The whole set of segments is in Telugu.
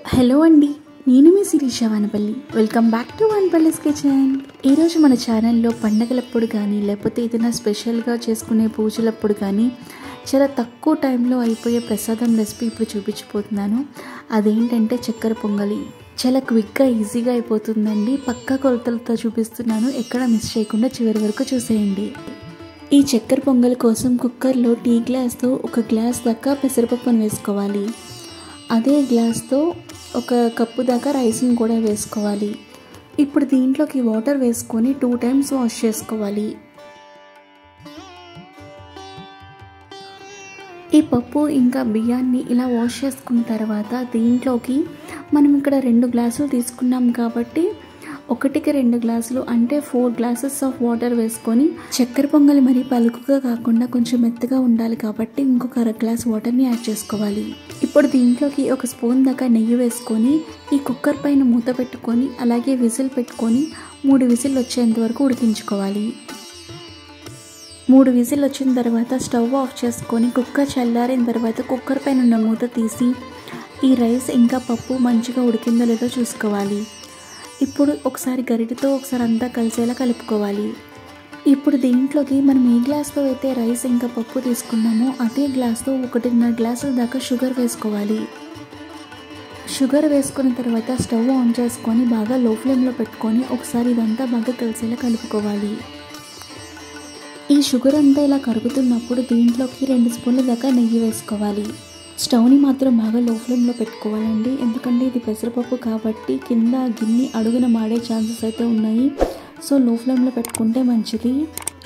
హలో అండి, నేను మీ Shirisha Vanapalli. Welcome back to Vanapalli's kitchen. ఈరోజు మన ఛానల్లో పండగలప్పుడు కానీ లేకపోతే ఏదైనా స్పెషల్గా చేసుకునే పూజలప్పుడు కానీ చాలా తక్కువ టైంలో అయిపోయే ప్రసాదం రెసిపీ ఇప్పుడు చూపించిపోతున్నాను. అదేంటంటే చక్కెర పొంగలి. చాలా క్విక్గా ఈజీగా అయిపోతుందండి. పక్కా కొలతలతో చూపిస్తున్నాను, ఎక్కడ మిస్ చేయకుండా చివరి వరకు చూసేయండి. ఈ చక్కెర పొంగలి కోసం కుక్కర్లో టీ గ్లాస్తో 1 గ్లాస్ దాకా పెసరపప్పును వేసుకోవాలి. అదే గ్లాస్తో 1 కప్పు దాకా రైస్ని కూడా వేసుకోవాలి. ఇప్పుడు దీంట్లోకి వాటర్ వేసుకొని 2 టైమ్స్ వాష్ చేసుకోవాలి. ఈ పప్పు ఇంకా బియ్యాన్ని ఇలా వాష్ చేసుకున్న తర్వాత దీంట్లోకి మనం ఇక్కడ 2 గ్లాసులు తీసుకున్నాం కాబట్టి 1కి 2 గ్లాసులు అంటే 4 గ్లాసెస్ ఆఫ్ వాటర్ వేసుకొని, చక్కెర పొంగలి మరీ పలుకుగా కాకుండా కొంచెం మెత్తగా ఉండాలి కాబట్టి ఇంకొక 1/2 గ్లాస్ వాటర్ని యాడ్ చేసుకోవాలి. ఇప్పుడు దీంట్లోకి 1 స్పూన్ దాకా నెయ్యి వేసుకొని ఈ కుక్కర్ పైన మూత పెట్టుకొని అలాగే విజిల్ పెట్టుకొని 3 విజిల్ వచ్చేంత వరకు ఉడికించుకోవాలి. 3 విజిల్ వచ్చిన తర్వాత స్టవ్ ఆఫ్ చేసుకొని కుక్కర్ చల్లారిన తర్వాత కుక్కర్ పైన ఉన్న మూత తీసి ఈ రైస్ ఇంకా పప్పు మంచిగా ఉడికిందో లేదో చూసుకోవాలి. ఇప్పుడు ఒకసారి గరిటెతో ఒకసారి అంతా కలిసేలా కలుపుకోవాలి. ఇప్పుడు దీంట్లోకి మనం ఏ గ్లాస్తో అయితే రైస్ ఇంకా పప్పు తీసుకున్నామో అదే గ్లాస్తో 1.5 గ్లాసుల దాకా షుగర్ వేసుకోవాలి. షుగర్ వేసుకున్న తర్వాత స్టవ్ ఆన్ చేసుకొని బాగా లో ఫ్లేమ్లో పెట్టుకొని ఒకసారి ఇదంతా బాగా కలిసేలా కలుపుకోవాలి. ఈ షుగర్ అంతా ఇలా కరుగుతున్నప్పుడు దీంట్లోకి 2 స్పూన్ల దాకా నెయ్యి వేసుకోవాలి. స్టవ్ని మాత్రం బాగా లో ఫ్లేమ్లో పెట్టుకోవాలండి, ఎందుకంటే ఇది పెసరపప్పు కాబట్టి కింద గిన్నె అడుగున మాడే ఛాన్సెస్ అయితే ఉన్నాయి. సో లో ఫ్లేమ్లో పెట్టుకుంటే మంచిది.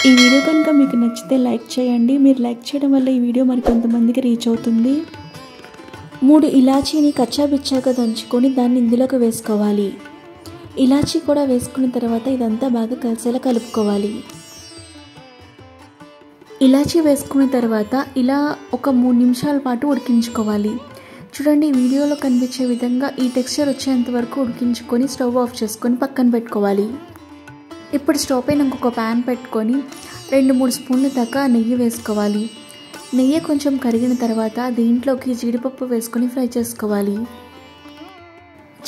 ఈ వీడియో కనుక మీకు నచ్చితే లైక్ చేయండి. మీరు లైక్ చేయడం వల్ల ఈ వీడియో మరికొంతమందికి రీచ్ అవుతుంది. 3 ఇలాచీని కచ్చాబిచ్చాగా దంచుకొని దాన్ని ఇందులోకి వేసుకోవాలి. ఇలాచీ కూడా వేసుకున్న తర్వాత ఇదంతా బాగా కలిసేలా కలుపుకోవాలి. ఇలాచీ వేసుకున్న తర్వాత ఇలా ఒక 3 నిమిషాల పాటు ఉడికించుకోవాలి. చూడండి, వీడియోలో కనిపించే విధంగా ఈ టెక్స్చర్ వచ్చేంత వరకు ఉడికించుకొని స్టవ్ ఆఫ్ చేసుకొని పక్కన పెట్టుకోవాలి. ఇప్పుడు స్టవ్ పైన ఇంకొక ప్యాన్ పెట్టుకొని 2-3 స్పూన్ల దాకా నెయ్యి వేసుకోవాలి. నెయ్యి కొంచెం కరిగిన తర్వాత దీంట్లోకి జీడిపప్పు వేసుకొని ఫ్రై చేసుకోవాలి.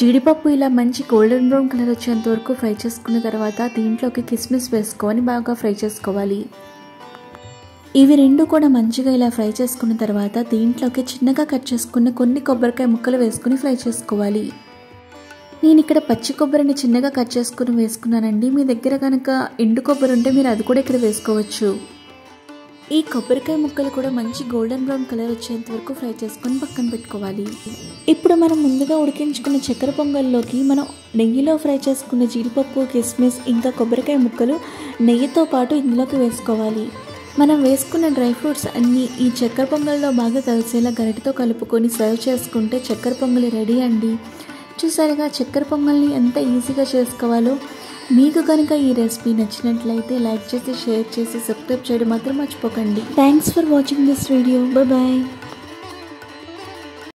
జీడిపప్పు ఇలా మంచి గోల్డెన్ బ్రౌన్ కలర్ వచ్చేంత వరకు ఫ్రై చేసుకున్న తర్వాత దీంట్లోకి కిస్మిస్ వేసుకొని బాగా ఫ్రై చేసుకోవాలి. ఇవి 2 కూడా మంచిగా ఇలా ఫ్రై చేసుకున్న తర్వాత దీంట్లోకి చిన్నగా కట్ చేసుకున్న కొన్ని కొబ్బరికాయ ముక్కలు వేసుకుని ఫ్రై చేసుకోవాలి. నేను ఇక్కడ పచ్చి కొబ్బరిని చిన్నగా కట్ చేసుకుని వేసుకున్నానండి. మీ దగ్గర కనుక ఎండు కొబ్బరి ఉంటే మీరు అది కూడా ఇక్కడ వేసుకోవచ్చు. ఈ కొబ్బరికాయ ముక్కలు కూడా మంచి గోల్డెన్ బ్రౌన్ కలర్ వచ్చేంత వరకు ఫ్రై చేసుకొని పక్కన పెట్టుకోవాలి. ఇప్పుడు మనం ముందుగా ఉడికించుకున్న చక్కెర పొంగల్లోకి మనం నెయ్యిలో ఫ్రై చేసుకున్న జీడిపప్పు, కిస్మిస్ ఇంకా కొబ్బరికాయ ముక్కలు నెయ్యితో పాటు ఇందులోకి వేసుకోవాలి. మనం వేసుకున్న డ్రై ఫ్రూట్స్ అన్నీ ఈ చక్కెర పొంగల్లో బాగా కలిసేలా గరిటెతో కలుపుకొని సర్వ్ చేసుకుంటే చక్కెర పొంగలి రెడీ అండి. చూసారుగా చక్కెర పొంగల్ని ఎంత ఈజీగా చేసుకోవాలో. మీకు కనుక ఈ రెసిపీ నచ్చినట్లయితే లైక్ చేసి, షేర్ చేసి, సబ్స్క్రైబ్ చేయడం మాత్రం మర్చిపోకండి. Thanks for watching this video. Bye.